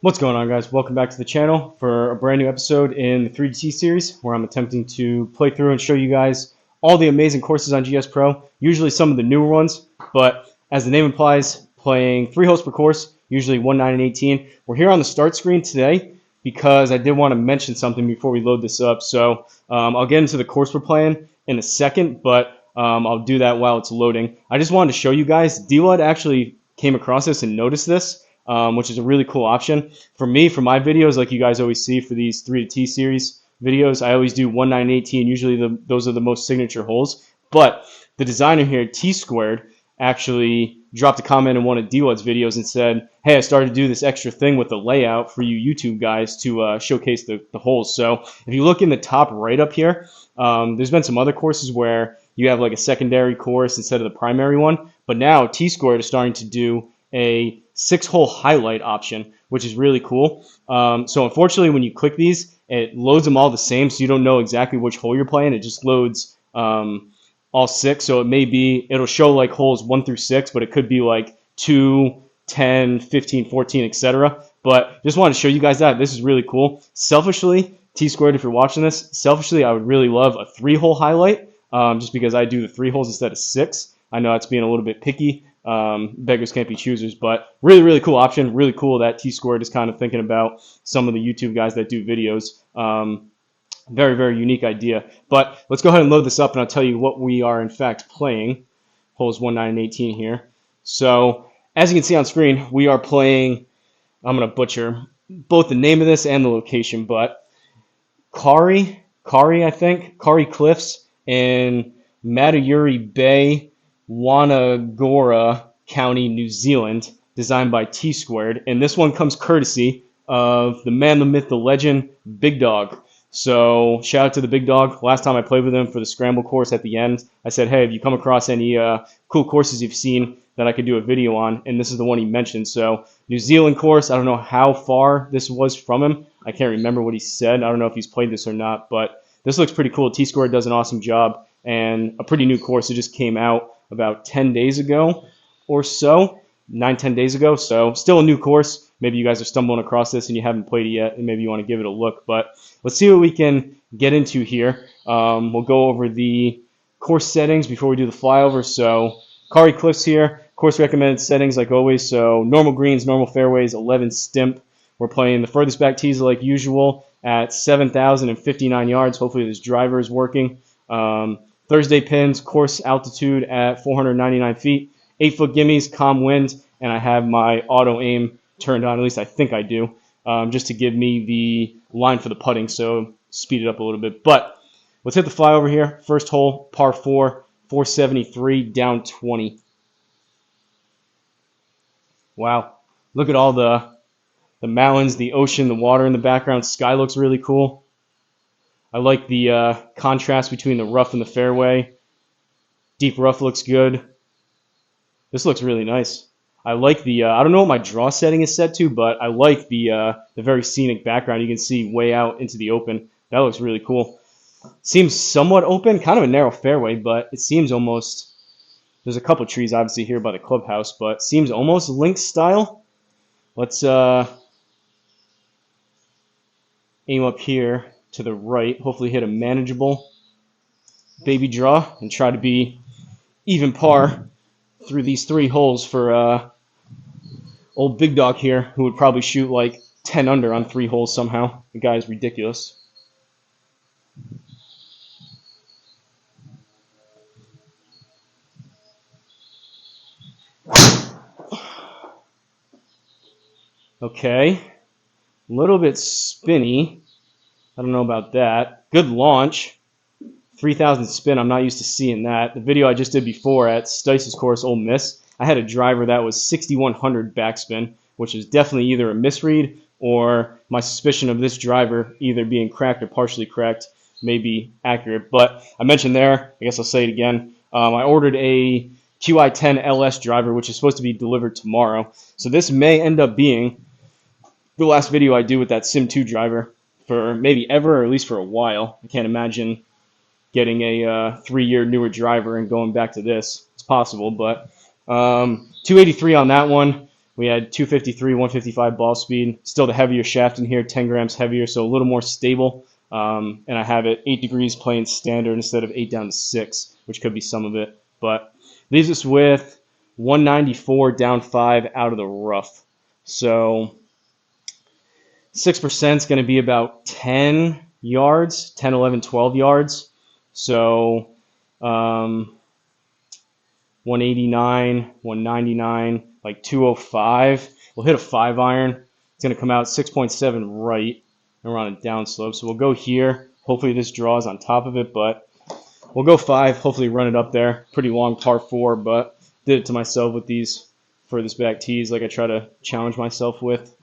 What's going on, guys? Welcome back to the channel for a brand new episode in the 3DT series where I'm attempting to play through and show you guys all the amazing courses on GSPro, usually some of the newer ones, but as the name implies, playing 3 holes per course, usually 1, 9, and 18. We're here on the start screen today because I did want to mention something before we load this up. So I'll get into the course we're playing in a second, but I'll do that while it's loading. I just wanted to show you guys, D-Lud actually came across this and noticed this. Which is a really cool option. For me, for my videos, like you guys always see for these 3T series videos, I always do 1, 9, 18. Usually those are the most signature holes. But the designer here, T-Squared, actually dropped a comment in one of D-Lud's videos and said, hey, I started to do this extra thing with the layout for you YouTube guys to showcase the holes. So if you look in the top right up here, there's been some other courses where you have like a secondary course instead of the primary one. But now T-Squared is starting to do a 6-hole highlight option, which is really cool. So unfortunately, when you click these, it loads them all the same, so you don't know exactly which hole you're playing. It just loads all 6. So it'll show like holes 1 through 6, but it could be like 2, 10, 15, 14, etc. But just wanted to show you guys that. This is really cool. Selfishly, T-Squared, if you're watching this, selfishly, I would really love a 3-hole highlight, just because I do the 3 holes instead of 6. I know that's being a little bit picky. Beggars can't be choosers, but really cool option. Really cool that T-Squared is kind of thinking about some of the YouTube guys that do videos. Very unique idea. But let's go ahead and load this up, and I'll tell you what we are in fact playing. Holes 1, 9, and 18 here. So as you can see on screen, we are playing, I'm going to butcher both the name of this and the location, but Kauri, I think, Kauri Cliffs in Matauri Bay, Whangaroa County, New Zealand, designed by T-Squared. And this one comes courtesy of the man, the myth, the legend, Big Dog. So shout out to the Big Dog. Last time I played with him for the scramble course at the end, I said, hey, have you come across any cool courses you've seen that I could do a video on? And this is the one he mentioned. So New Zealand course, I don't know how far this was from him. I can't remember what he said. I don't know if he's played this or not, but this looks pretty cool. T-Squared does an awesome job, and a pretty new course. It just came out about 10 days ago or so, 9-10 days ago. So still a new course. Maybe you guys are stumbling across this and you haven't played it yet, and maybe you want to give it a look. But let's see what we can get into here. We'll go over the course settings before we do the flyover. So Kauri Cliffs here, course recommended settings like always. So normal greens, normal fairways, 11 stimp. We're playing the furthest back tees like usual at 7,059 yards. Hopefully this driver is working. Thursday pins, course altitude at 499 feet, 8-foot gimmies, calm wind, and I have my auto aim turned on, at least I think I do, just to give me the line for the putting, so speed it up a little bit. But let's hit the flyover here. First hole, par 4, 473, down 20. Wow, look at all the mountains, the ocean, the water in the background. Sky looks really cool. I like the contrast between the rough and the fairway. Deep rough looks good. This looks really nice. I like the, I don't know what my draw setting is set to, but I like the very scenic background. You can see way out into the open. That looks really cool. Seems somewhat open, kind of a narrow fairway, but it seems almost, there's a couple trees obviously here by the clubhouse, but seems almost links style. Let's aim up here to the right, hopefully hit a manageable baby draw and try to be even par through these 3 holes for old Big Dog here, who would probably shoot like 10 under on 3 holes somehow. The guy is ridiculous. Okay, a little bit spinny. I don't know about that. Good launch. 3,000 spin. I'm not used to seeing that. The video I just did before at Stice's course, Ole Miss, I had a driver that was 6,100 backspin, which is definitely either a misread or my suspicion of this driver either being cracked or partially cracked may be accurate. But I mentioned there, I guess I'll say it again, I ordered a QI10 LS driver, which is supposed to be delivered tomorrow. So this may end up being the last video I do with that Sim 2 driver for maybe ever, or at least for a while. I can't imagine getting a 3-year newer driver and going back to this. It's possible, but 283 on that one. We had 253, 155 ball speed. Still the heavier shaft in here, 10 grams heavier, so a little more stable. And I have it 8 degrees playing standard instead of 8 down to 6, which could be some of it. But leaves us with 194 down 5 out of the rough. So 6% is going to be about 10 yards, 10, 11, 12 yards. So 189, 199, like 205. We'll hit a 5-iron. It's going to come out 6.7 right, and we're on a downslope. So we'll go here. Hopefully this draws on top of it, but we'll go 5, hopefully run it up there. Pretty long par 4, but did it to myself with these furthest back tees like I try to challenge myself with.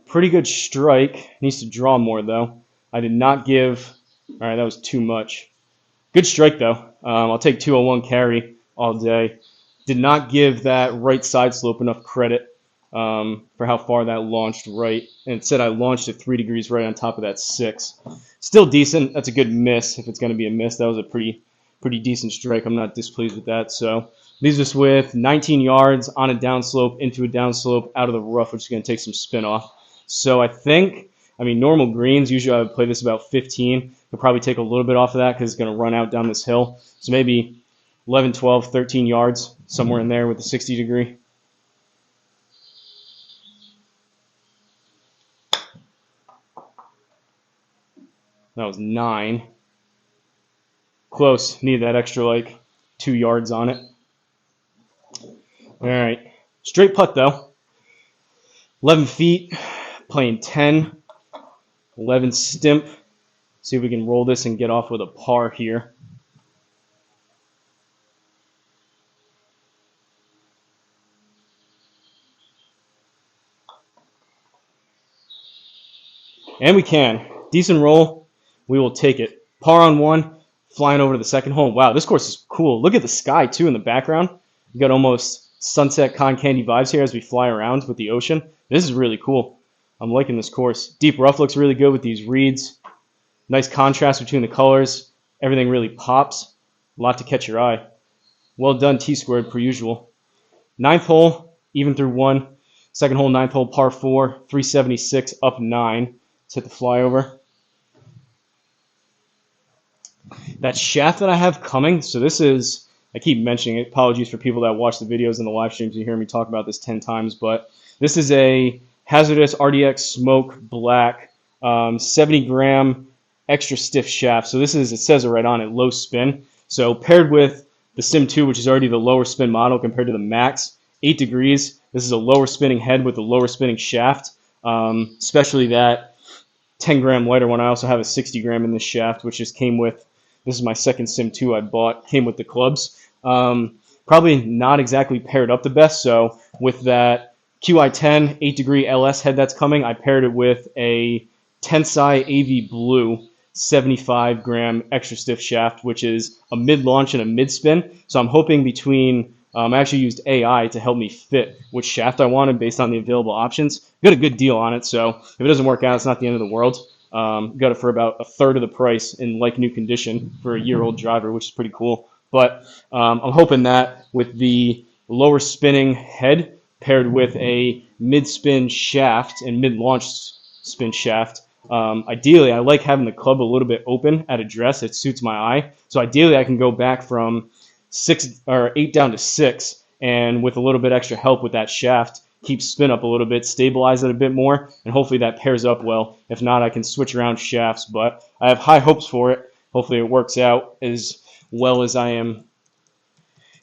Pretty good strike. Needs to draw more, though. I did not give... All right, that was too much. Good strike, though. I'll take 201 carry all day. Did not give that right side slope enough credit for how far that launched right. And it said I launched at 3 degrees right on top of that 6. Still decent. That's a good miss if it's going to be a miss. That was a pretty decent strike. I'm not displeased with that. So leaves us with 19 yards on a downslope, into a downslope, out of the rough, which is going to take some spin off. So I think, normal greens, usually I would play this about 15. Could probably take a little bit off of that because it's going to run out down this hill. So maybe 11, 12, 13 yards, somewhere in there with a 60 degree. That was 9. Close. Need that extra, like, 2 yards on it. All right. Straight putt, though. 11 feet. Playing 10. 11 stimp. See if we can roll this and get off with a par here. And we can. Decent roll. We will take it. Par on 1. Flying over to the second hole. Wow, this course is cool. Look at the sky, too, in the background. You got almost sunset cotton candy vibes here as we fly around with the ocean. This is really cool. I'm liking this course. Deep rough looks really good with these reeds. Nice contrast between the colors. Everything really pops. A lot to catch your eye. Well done, T-squared, per usual. 9th hole, even through 1. Second hole, 9th hole, par 4. 376, up 9. Let's hit the flyover. That shaft that I have coming, so this is, I keep mentioning it. Apologies for people that watch the videos and the live streams. You hear me talk about this 10 times, but this is a Hazardous RDX Smoke Black 70-gram extra stiff shaft. So this is, it says it right on it, low spin. So paired with the Sim 2, which is already the lower spin model compared to the Max, 8 degrees. This is a lower spinning head with a lower spinning shaft, especially that 10-gram lighter one. I also have a 60-gram in this shaft, which just came with, this is my second Sim 2 I bought, came with the clubs. Probably not exactly paired up the best, so with that QI10 8-degree LS head that's coming, I paired it with a Tensai AV Blue 75-gram extra stiff shaft, which is a mid-launch and a mid-spin. So I'm hoping between, I actually used AI to help me fit which shaft I wanted based on the available options. Got a good deal on it, so if it doesn't work out, it's not the end of the world. Got it for about a third of the price in like new condition for a year-old driver, which is pretty cool. But I'm hoping that with the lower spinning head paired with a mid-spin shaft and mid-launch spin shaft, ideally I like having the club a little bit open at address. It suits my eye. So ideally I can go back from 6 or 8 down to 6, and with a little bit extra help with that shaft, keep spin up a little bit, stabilize it a bit more, and hopefully that pairs up well. If not, I can switch around shafts, but I have high hopes for it. Hopefully it works out as well as I am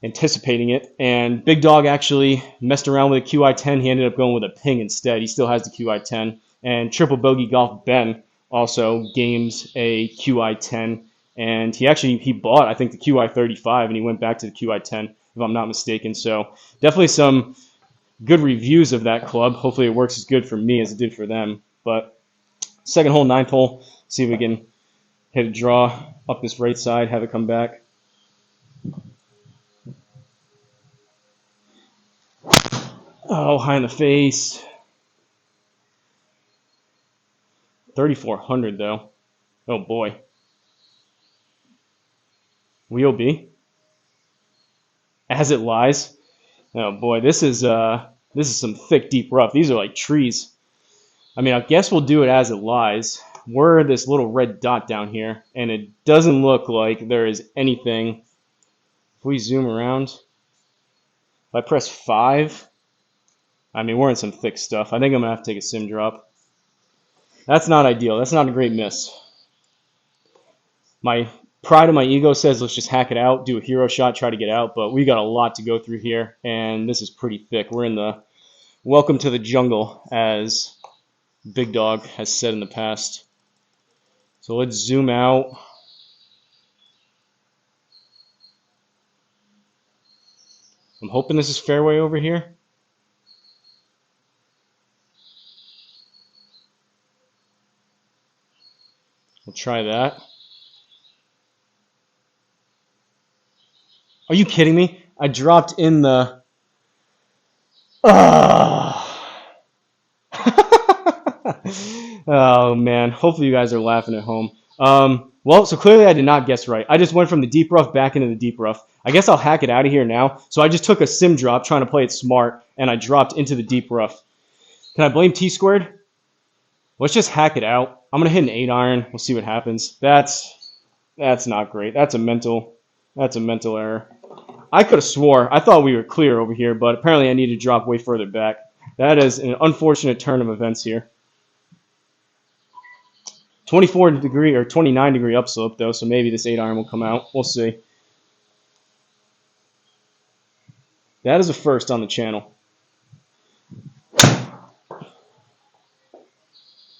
anticipating it. And Big Dog actually messed around with a QI10. He ended up going with a ping instead. He still has the QI10. And Triple Bogey Golf Ben also games a QI10. And he bought, I think, the QI35, and he went back to the QI10, if I'm not mistaken. So definitely some good reviews of that club. Hopefully it works as good for me as it did for them. But second hole, 9th hole, see if we can hit a draw up this right side, have it come back. Oh, high in the face. 3,400 though. Oh boy. Wheel B. As it lies. Oh boy, this is some thick, deep rough. These are like trees. I mean, I guess we'll do it as it lies. We're this little red dot down here, and it doesn't look like there is anything. If we zoom around, if I press 5, I mean, we're in some thick stuff. I think I'm going to have to take a sim drop. That's not ideal. That's not a great miss. My pride of my ego says let's just hack it out, do a hero shot, try to get out, but we got a lot to go through here, and this is pretty thick. We're in the welcome to the jungle, as Big Dog has said in the past. So let's zoom out. I'm hoping this is fairway over here. We'll try that. Are you kidding me? I dropped in the... Oh, man. Hopefully you guys are laughing at home. Well, so clearly I did not guess right. I just went from the deep rough back into the deep rough. I guess I'll hack it out of here now. So I just took a sim drop trying to play it smart, and I dropped into the deep rough. Can I blame T-squared? Let's just hack it out. I'm going to hit an 8-iron. We'll see what happens. That's not great. That's a mental error. I could have swore. I thought we were clear over here, but apparently I need to drop way further back. That is an unfortunate turn of events here. 24-degree or 29-degree upslope, though, so maybe this 8-iron will come out. We'll see. That is a first on the channel.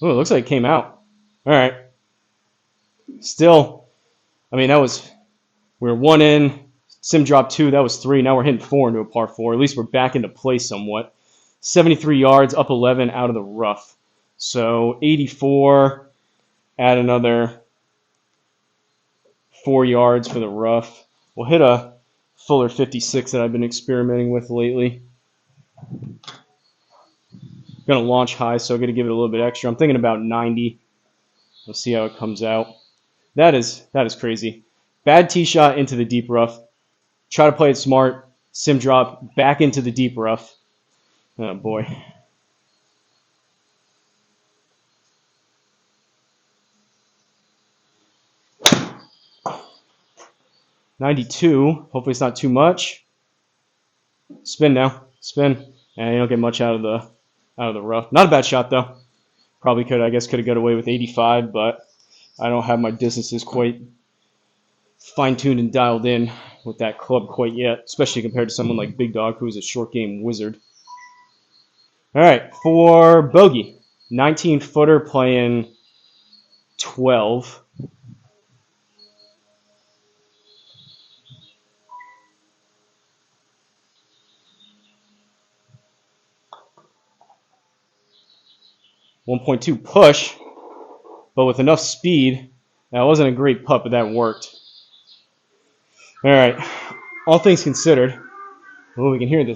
Oh, it looks like it came out. All right. Still, I mean, we were 1 in, sim drop 2, that was 3. Now we're hitting 4 into a par 4. At least we're back into play somewhat. 73 yards, up 11 out of the rough. So 84, add another 4 yards for the rough. We'll hit a fuller 56 that I've been experimenting with lately. Going to launch high, so I'm going to give it a little bit extra. I'm thinking about 90. We'll see how it comes out. That is crazy. Bad tee shot into the deep rough. Try to play it smart. Sim drop back into the deep rough. Oh boy. .92. Hopefully it's not too much. Spin now. Spin. And you don't get much out of the rough. Not a bad shot though. Probably could have got away with 85, but I don't have my distances quite fine-tuned and dialed in with that club quite yet, especially compared to someone like Big Dog, who's a short game wizard. All right, for bogey, 19-footer playing 12. .1.2 push, but with enough speed. That wasn't a great putt, but that worked. All right, all things considered. Oh, we can hear the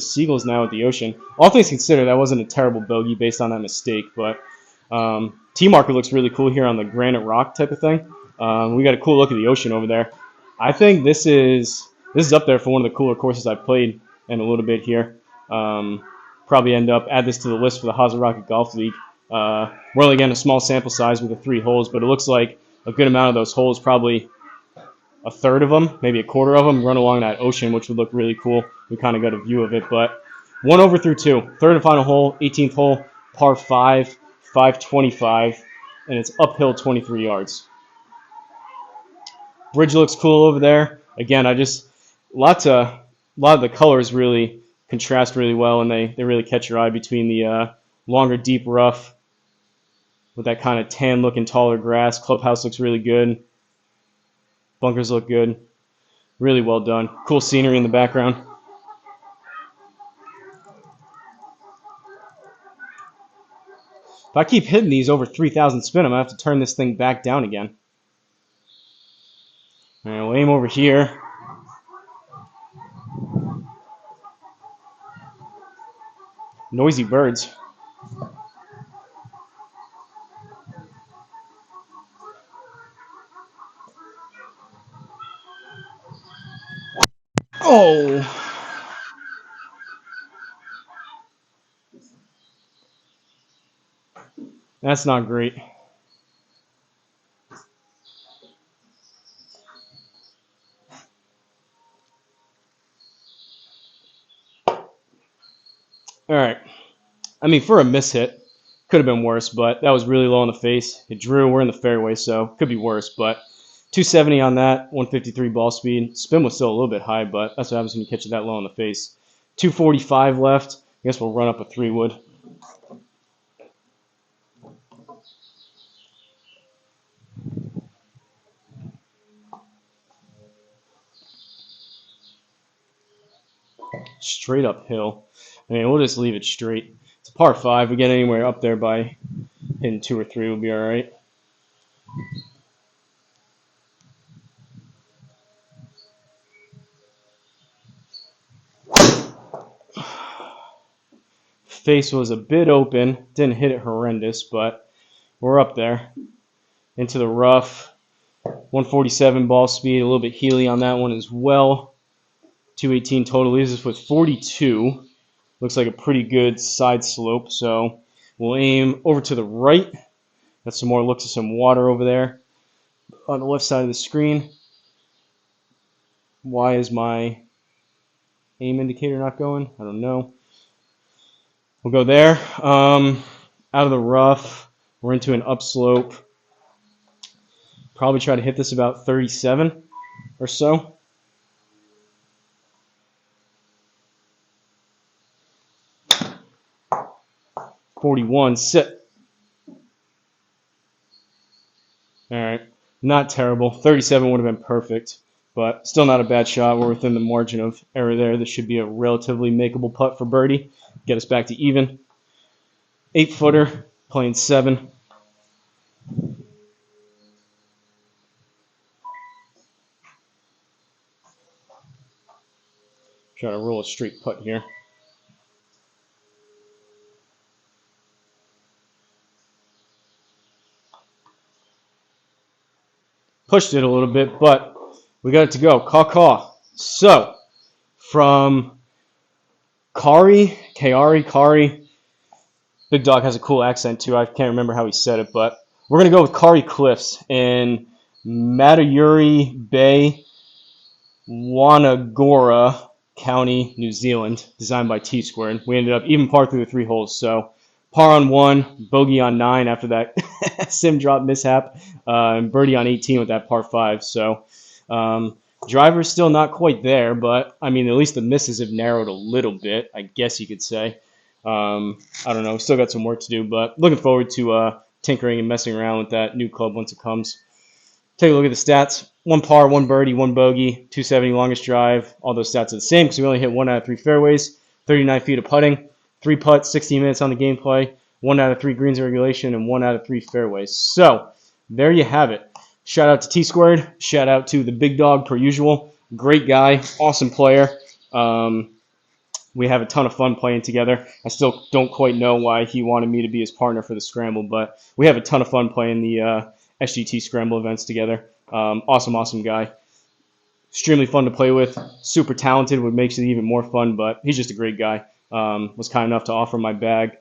seagulls now at the ocean. All things considered, that wasn't a terrible bogey based on that mistake, but tee marker looks really cool here on the granite rock type of thing. We got a cool look at the ocean over there. I think this is up there for one of the cooler courses I've played in a little bit here. Probably add this to the list for the Hosel Golf League. We're only getting a small sample size with the 3 holes, but it looks like a good amount of those holes, probably a third of them, maybe a quarter of them, run along that ocean, which would look really cool. We kind of got a view of it, but 1 over through 2. Third and final hole, 18th hole, par 5, 525, and it's uphill 23 yards. Bridge looks cool over there. Again, a lot of the colors really contrast really well, and they really catch your eye between the longer, deep rough with that kind of tan-looking, taller grass. Clubhouse looks really good. Bunkers look good. Really well done. Cool scenery in the background. If I keep hitting these over 3,000 spin, I'm going to have to turn this thing back down again. All right, we'll aim over here. Noisy birds. That's not great. All right. I mean, for a miss hit, could have been worse, but that was really low in the face. It drew. We're in the fairway, so could be worse. But 270 on that, 153 ball speed. Spin was still a little bit high, but that's what happens when you catch it that low in the face. 245 left. I guess we'll run up a 3-wood. Straight uphill. I mean, we'll just leave it straight. It's a par 5. We get anywhere up there by hitting 2 or 3, we'll be all right. Face was a bit open. Didn't hit it horrendous, but we're up there. Into the rough. 147 ball speed. A little bit heely on that one as well. 218 total. Leaves us with 42. Looks like a pretty good side slope, so we'll aim over to the right. Got some more looks of some water over there on the left side of the screen. Why is my aim indicator not going? I don't know. We'll go there. Out of the rough. We're into an upslope. Probably try to hit this about 37 or so. .41, sit. All right, not terrible. 37 would have been perfect, but still not a bad shot. We're within the margin of error there. This should be a relatively makeable putt for birdie. Get us back to even. 8-footer, playing 7. Trying to roll a straight putt here. Pushed it a little bit, but we got it to go. Caw. So, from Kauri, Big Dog has a cool accent too. I can't remember how he said it, but we're going to go with Kauri Cliffs in Matauri Bay, Whangaroa County, New Zealand, designed by T-Squared. We ended up even par through the 3 holes, so par on 1, bogey on 9 after that sim drop mishap, and birdie on 18 with that par 5. So driver's still not quite there, but I mean, at least the misses have narrowed a little bit, I guess you could say. I don't know, still got some work to do, but looking forward to tinkering and messing around with that new club once it comes. Take a look at the stats. 1 par, 1 birdie, 1 bogey, 270 longest drive. All those stats are the same because we only hit 1 out of 3 fairways, 39 feet of putting, 3 putts, 16 minutes on the gameplay, 1 out of 3 greens in regulation, and 1 out of 3 fairways. So there you have it. Shout out to T-Squared. Shout out to the Big Dog per usual. Great guy, awesome player. We have a ton of fun playing together. I still don't quite know why he wanted me to be his partner for the scramble, but we have a ton of fun playing the SGT scramble events together. Awesome guy. Extremely fun to play with. Super talented, what makes it even more fun, but he's just a great guy. Was kind enough to offer my dad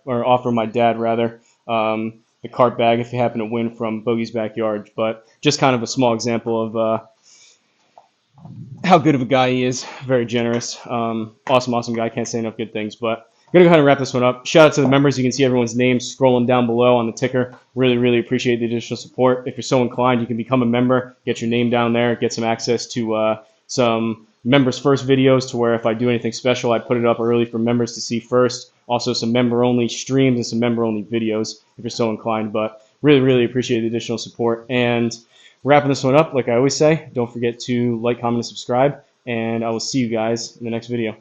the cart bag if he happened to win from Bogey's backyard. But just kind of a small example of how good of a guy he is. Very generous. Awesome guy. Can't say enough good things. But I'm going to go ahead and wrap this one up. Shout out to the members. You can see everyone's names scrolling down below on the ticker. Really appreciate the additional support. If you're so inclined, you can become a member, get your name down there, get some access to some members first videos to where if I do anything special, I put it up early for members to see first. Also some member-only streams and some member-only videos if you're so inclined. But really appreciate the additional support. And wrapping this one up, like I always say, don't forget to like, comment, and subscribe. And I will see you guys in the next video.